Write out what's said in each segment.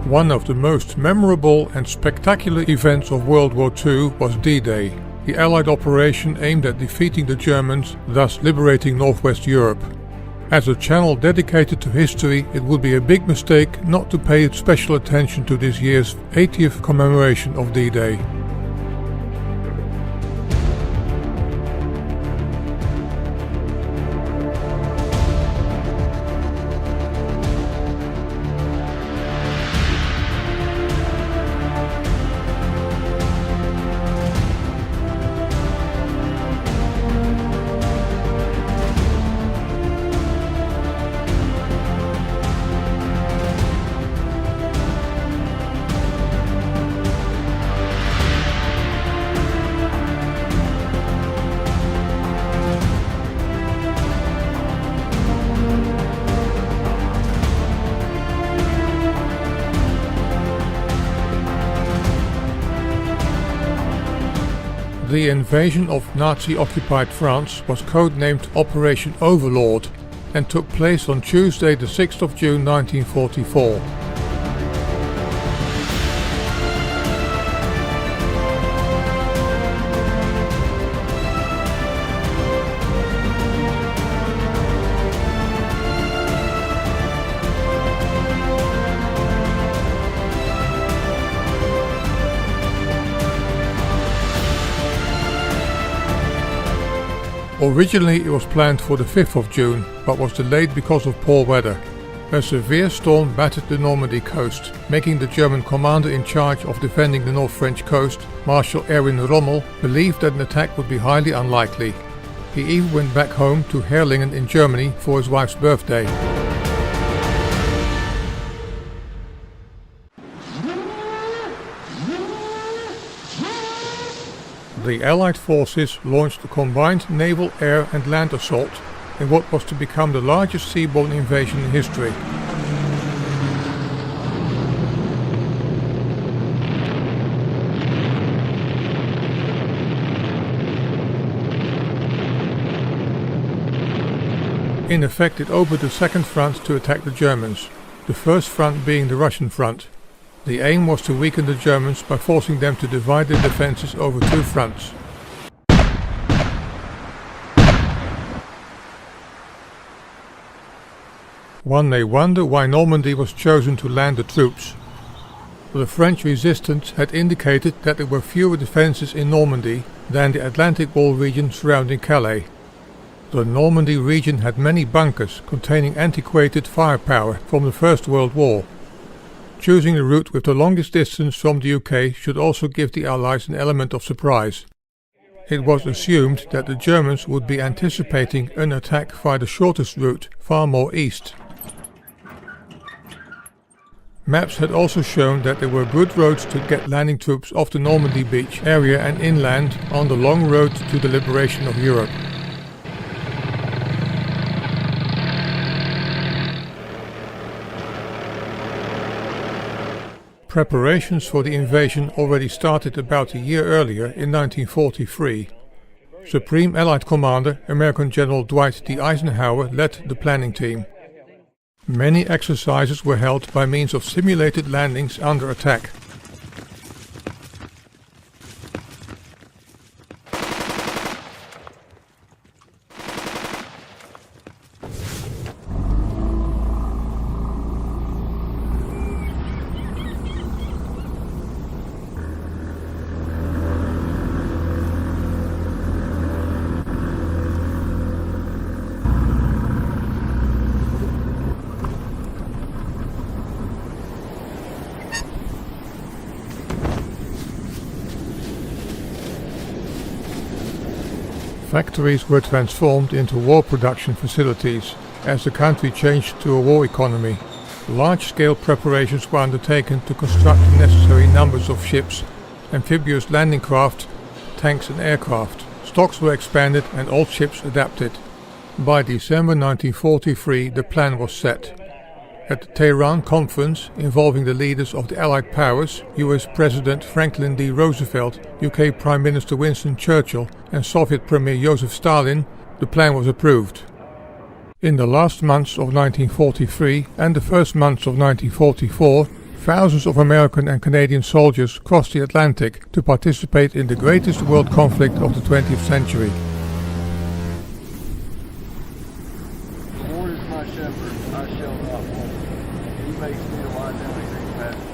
One of the most memorable and spectacular events of World War II was D-Day, the Allied operation aimed at defeating the Germans, thus liberating Northwest Europe. As a channel dedicated to history, it would be a big mistake not to pay special attention to this year's 80th commemoration of D-Day. The invasion of Nazi-occupied France was codenamed Operation Overlord and took place on Tuesday the 6th of June 1944. Originally it was planned for the 5th of June, but was delayed because of poor weather. A severe storm battered the Normandy coast, making the German commander in charge of defending the North French coast, Marshal Erwin Rommel, believe that an attack would be highly unlikely. He even went back home to Herrlingen in Germany for his wife's birthday. The Allied forces launched a combined naval, air and land assault in what was to become the largest seaborne invasion in history. In effect, it opened the second front to attack the Germans, the first front being the Russian front. The aim was to weaken the Germans by forcing them to divide their defences over two fronts. One may wonder why Normandy was chosen to land the troops. The French resistance had indicated that there were fewer defences in Normandy than the Atlantic Wall region surrounding Calais. The Normandy region had many bunkers containing antiquated firepower from the First World War. Choosing the route with the longest distance from the UK should also give the Allies an element of surprise. It was assumed that the Germans would be anticipating an attack via the shortest route, far more east. Maps had also shown that there were good roads to get landing troops off the Normandy beach area and inland on the long road to the liberation of Europe. Preparations for the invasion already started about a year earlier in 1943. Supreme Allied Commander American General Dwight D. Eisenhower led the planning team. Many exercises were held by means of simulated landings under attack. Factories were transformed into war production facilities as the country changed to a war economy. Large-scale preparations were undertaken to construct the necessary numbers of ships, amphibious landing craft, tanks and aircraft. Stocks were expanded and old ships adapted. By December 1943 the plan was set. At the Tehran Conference, involving the leaders of the Allied powers, US President Franklin D. Roosevelt, UK Prime Minister Winston Churchill and Soviet Premier Joseph Stalin, the plan was approved. In the last months of 1943 and the first months of 1944, thousands of American and Canadian soldiers crossed the Atlantic to participate in the greatest world conflict of the 20th century. The Lord is my shepherd, I shall not want. He makes me to lie down in green pastures.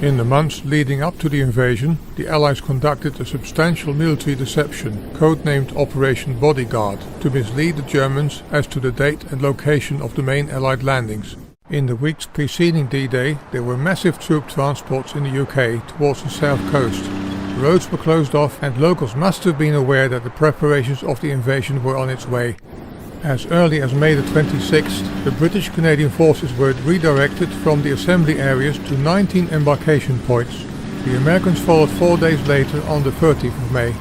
In the months leading up to the invasion, the Allies conducted a substantial military deception, codenamed Operation Bodyguard, to mislead the Germans as to the date and location of the main Allied landings. In the weeks preceding D-Day, there were massive troop transports in the UK towards the south coast. Roads were closed off and locals must have been aware that the preparations of the invasion were on its way. As early as May the 26th, the British-Canadian forces were redirected from the assembly areas to 19 embarkation points. The Americans followed 4 days later on the 30th of May.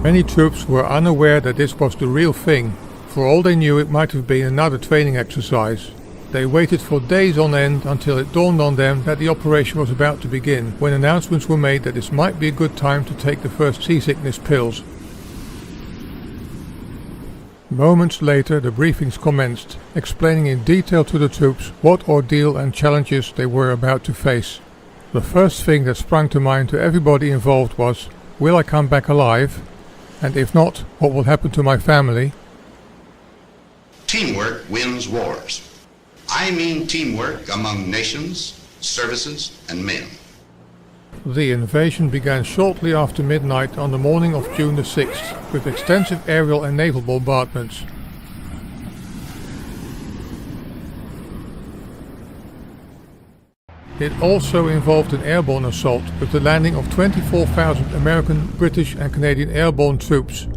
Many troops were unaware that this was the real thing. For all they knew, it might have been another training exercise. They waited for days on end until it dawned on them that the operation was about to begin, when announcements were made that this might be a good time to take the first seasickness pills. Moments later, the briefings commenced, explaining in detail to the troops what ordeal and challenges they were about to face. The first thing that sprang to mind to everybody involved was, will I come back alive? And if not, what will happen to my family? Teamwork wins wars. I mean teamwork among nations, services, and men. The invasion began shortly after midnight on the morning of June the 6th, with extensive aerial and naval bombardments. It also involved an airborne assault with the landing of 24,000 American, British and Canadian airborne troops.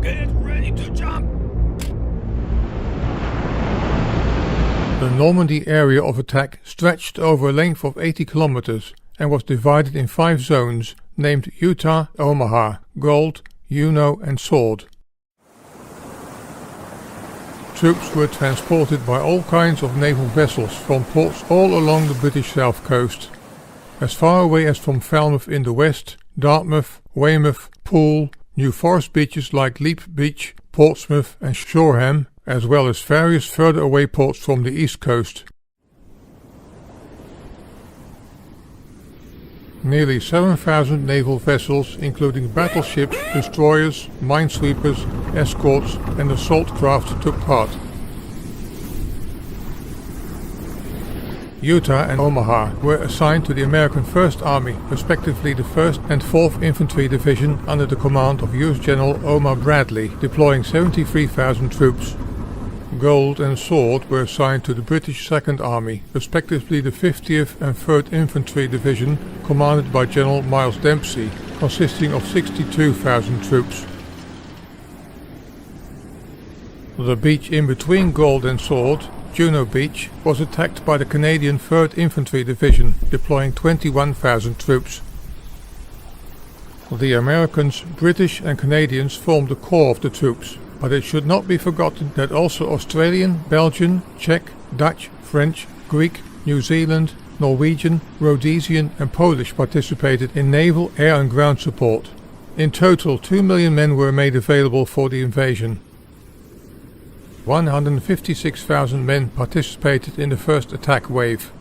Get ready to jump! The Normandy area of attack stretched over a length of 80 kilometers and was divided in 5 zones named Utah, Omaha, Gold, Juno and Sword. Troops were transported by all kinds of naval vessels from ports all along the British south coast, as far away as from Falmouth in the west, Dartmouth, Weymouth, Poole, New Forest beaches like Leap Beach, Portsmouth and Shoreham, as well as various further away ports from the east coast. Nearly 7,000 naval vessels, including battleships, destroyers, minesweepers, escorts and assault craft took part. Utah and Omaha were assigned to the American 1st Army, respectively the 1st and 4th Infantry Division under the command of U.S. General Omar Bradley, deploying 73,000 troops. Gold and Sword were assigned to the British 2nd Army, respectively the 50th and 3rd Infantry Division, commanded by General Miles Dempsey, consisting of 62,000 troops. The beach in between Gold and Sword, Juno Beach, was attacked by the Canadian 3rd Infantry Division, deploying 21,000 troops. The Americans, British and Canadians formed the core of the troops, but it should not be forgotten that also Australian, Belgian, Czech, Dutch, French, Greek, New Zealand, Norwegian, Rhodesian and Polish participated in naval, air and ground support. In total, 2 million men were made available for the invasion. 156,000 men participated in the first attack wave.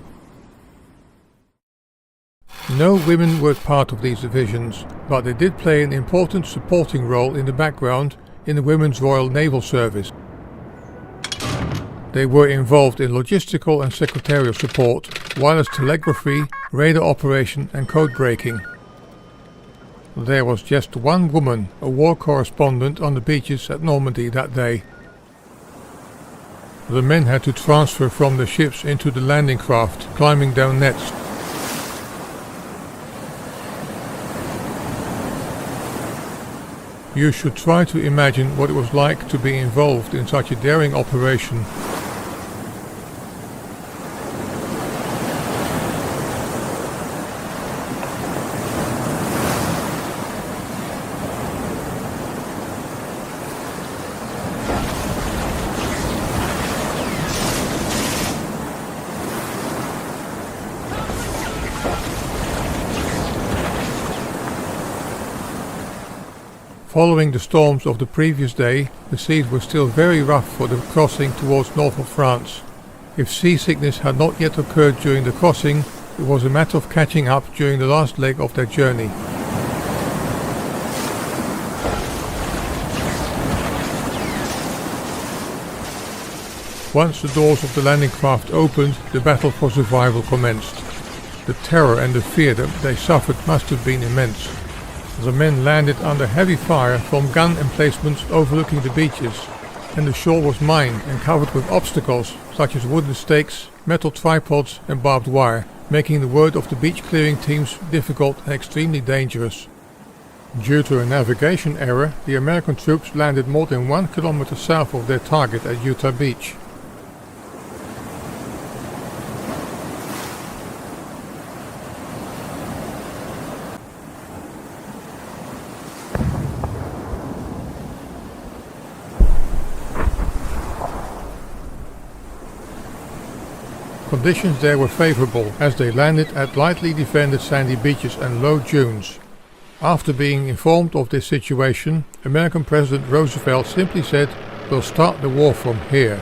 No women were part of these divisions, but they did play an important supporting role in the background in the Women's Royal Naval Service. They were involved in logistical and secretarial support, wireless telegraphy, radar operation and code breaking. There was just one woman, a war correspondent on the beaches at Normandy that day. The men had to transfer from the ships into the landing craft, climbing down nets. You should try to imagine what it was like to be involved in such a daring operation. Following the storms of the previous day, the seas were still very rough for the crossing towards north of France. If seasickness had not yet occurred during the crossing, it was a matter of catching up during the last leg of their journey. Once the doors of the landing craft opened, the battle for survival commenced. The terror and the fear that they suffered must have been immense. The men landed under heavy fire from gun emplacements overlooking the beaches, and the shore was mined and covered with obstacles such as wooden stakes, metal tripods and barbed wire, making the work of the beach clearing teams difficult and extremely dangerous. Due to a navigation error, the American troops landed more than 1 kilometer south of their target at Utah Beach. Conditions there were favorable as they landed at lightly defended sandy beaches and low dunes. After being informed of this situation, American President Roosevelt simply said, "We'll start the war from here."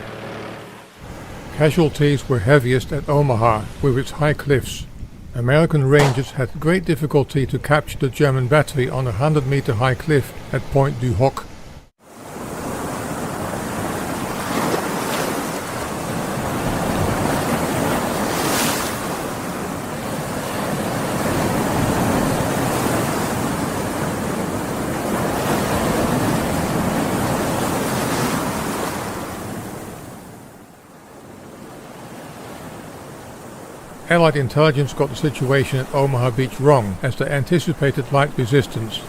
Casualties were heaviest at Omaha with its high cliffs. American rangers had great difficulty to capture the German battery on a 100-meter high cliff at Point du Hoc. Allied intelligence got the situation at Omaha Beach wrong, as they anticipated light resistance.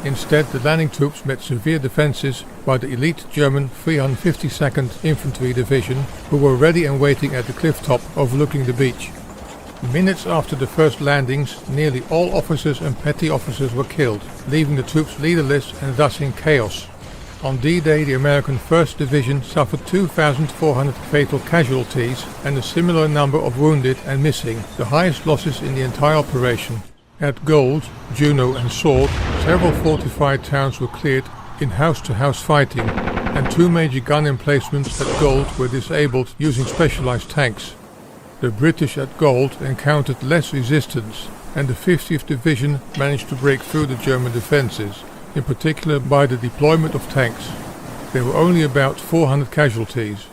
Instead, the landing troops met severe defenses by the elite German 352nd Infantry Division, who were ready and waiting at the cliff top overlooking the beach. Minutes after the first landings, nearly all officers and petty officers were killed, leaving the troops leaderless and thus in chaos. On D-Day, the American 1st Division suffered 2,400 fatal casualties and a similar number of wounded and missing, the highest losses in the entire operation. At Gold, Juno and Sword, several fortified towns were cleared in house-to-house fighting, and 2 major gun emplacements at Gold were disabled using specialized tanks. The British at Gold encountered less resistance, and the 50th Division managed to break through the German defenses, in particular by the deployment of tanks. There were only about 400 casualties.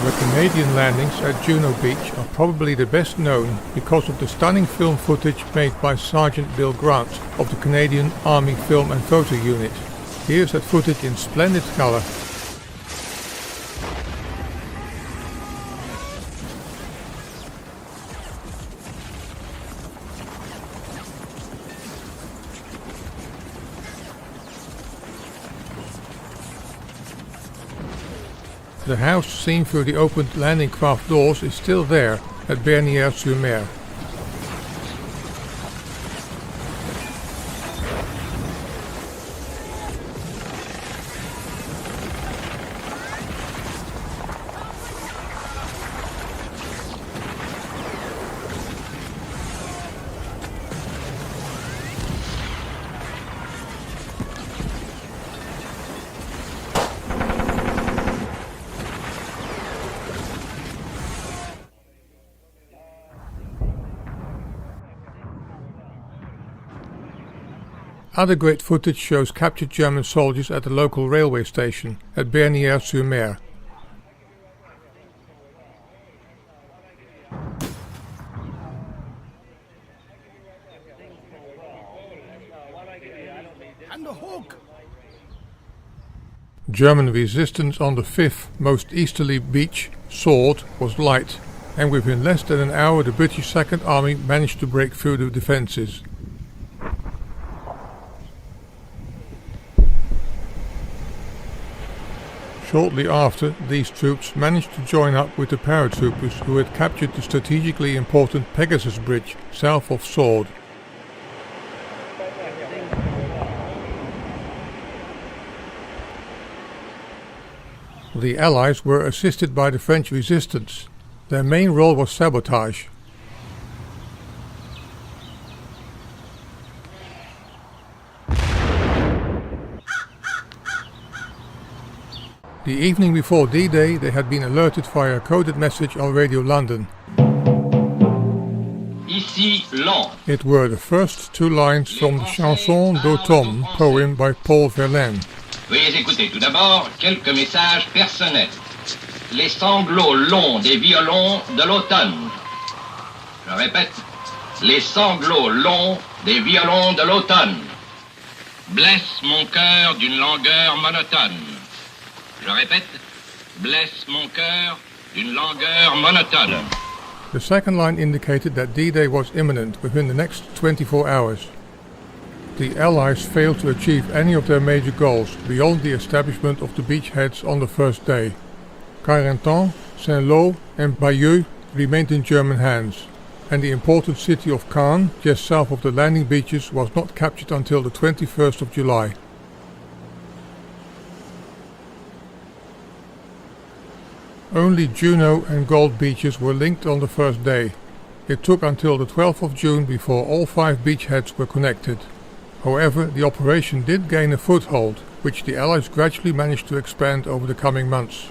The Canadian landings at Juno Beach are probably the best known because of the stunning film footage made by Sergeant Bill Grant of the Canadian Army Film and Photo Unit. Here's that footage in splendid color. The house seen through the opened landing craft doors is still there at Bernières-sur-Mer. Other great footage shows captured German soldiers at the local railway station at Bernières-sur-Mer. German resistance on the fifth most easterly beach, Sword, was light, and within less than an hour the British Second Army managed to break through the defences. Shortly after, these troops managed to join up with the paratroopers who had captured the strategically important Pegasus Bridge south of Sword. The Allies were assisted by the French resistance. Their main role was sabotage. The evening before D-Day they had been alerted via a coded message on Radio London. Ici Londres. It were the first two lines from the Chanson d'automne poem by Paul Verlaine. Veuillez écouter tout d'abord quelques messages personnels. Les sanglots longs des violons de l'automne. Je répète, les sanglots longs des violons de l'automne blessent mon cœur d'une langueur monotone. Je répète, blesse mon cœur d'une langueur monotone. The second line indicated that D-Day was imminent within the next 24 hours. The Allies failed to achieve any of their major goals beyond the establishment of the beachheads on the first day. Carentan, Saint-Lô and Bayeux remained in German hands, and the important city of Caen, just south of the landing beaches, was not captured until the 21st of July. Only Juno and Gold beaches were linked on the first day. It took until the 12th of June before all 5 beachheads were connected. However, the operation did gain a foothold, which the Allies gradually managed to expand over the coming months.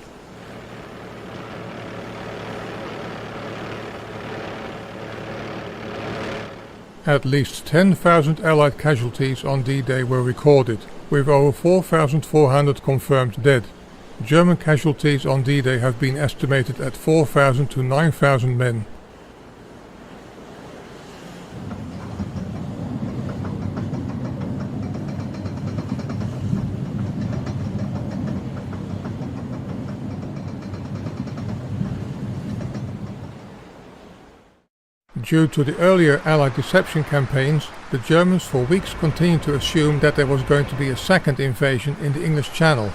At least 10,000 Allied casualties on D-Day were recorded, with over 4,400 confirmed dead. German casualties on D-Day have been estimated at 4,000 to 9,000 men. Due to the earlier Allied deception campaigns, the Germans for weeks continued to assume that there was going to be a second invasion in the English Channel.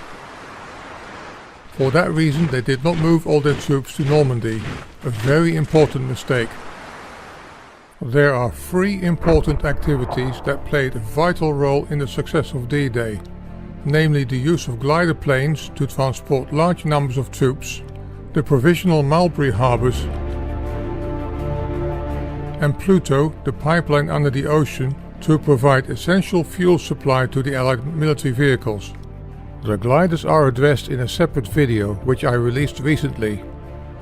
For that reason they did not move all their troops to Normandy, a very important mistake. There are 3 important activities that played a vital role in the success of D-Day, namely the use of glider planes to transport large numbers of troops, the provisional Mulberry harbours, and Pluto, the pipeline under the ocean, to provide essential fuel supply to the Allied military vehicles. The gliders are addressed in a separate video, which I released recently.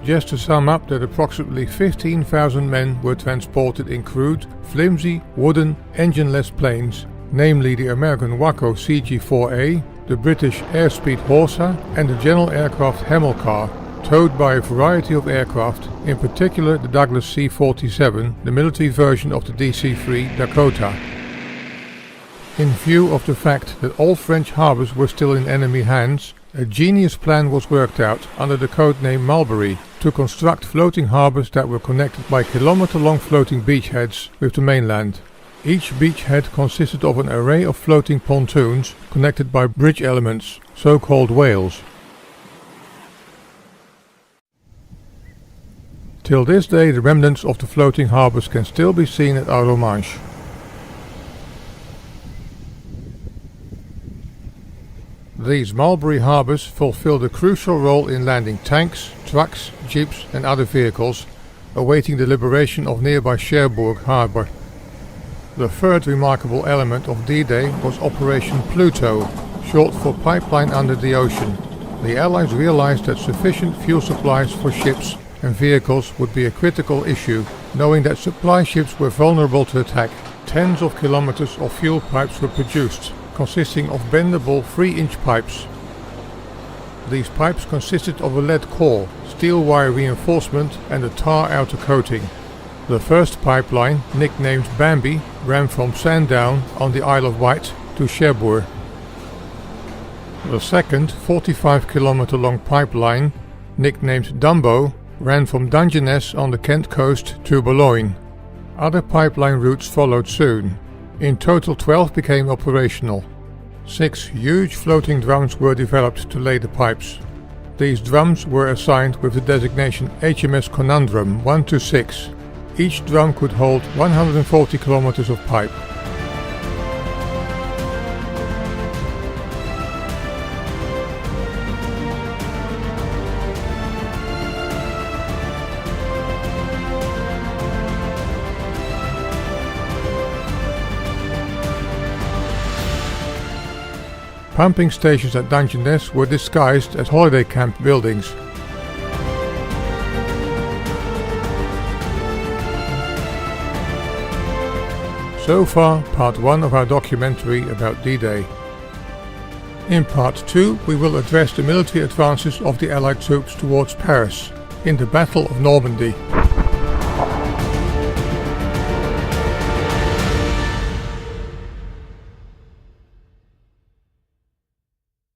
Just to sum up, that approximately 15,000 men were transported in crude, flimsy, wooden, engineless planes, namely the American Waco CG-4A, the British Airspeed Horsa and the General Aircraft Hamilcar, towed by a variety of aircraft, in particular the Douglas C-47, the military version of the DC-3 Dakota. In view of the fact that all French harbours were still in enemy hands, a genius plan was worked out under the codename Mulberry to construct floating harbours that were connected by kilometre-long floating beachheads with the mainland. Each beachhead consisted of an array of floating pontoons connected by bridge elements, so-called whales. Till this day the remnants of the floating harbours can still be seen at Arromanches. These Mulberry harbours fulfilled a crucial role in landing tanks, trucks, jeeps and other vehicles, awaiting the liberation of nearby Cherbourg harbour. The third remarkable element of D-Day was Operation Pluto, short for Pipeline Under the Ocean. The Allies realized that sufficient fuel supplies for ships and vehicles would be a critical issue, knowing that supply ships were vulnerable to attack. Tens of kilometers of fuel pipes were produced, consisting of bendable 3-inch pipes. These pipes consisted of a lead core, steel wire reinforcement and a tar outer coating. The first pipeline, nicknamed Bambi, ran from Sandown on the Isle of Wight to Cherbourg. The second 45-kilometer long pipeline, nicknamed Dumbo, ran from Dungeness on the Kent coast to Boulogne. Other pipeline routes followed soon. In total 12 became operational. 6 huge floating drums were developed to lay the pipes. These drums were assigned with the designation HMS Conundrum 1-6. Each drum could hold 140 kilometers of pipe. Pumping stations at Dungeness were disguised as holiday camp buildings. So far, part 1 of our documentary about D-Day. In part 2, we will address the military advances of the Allied troops towards Paris in the Battle of Normandy.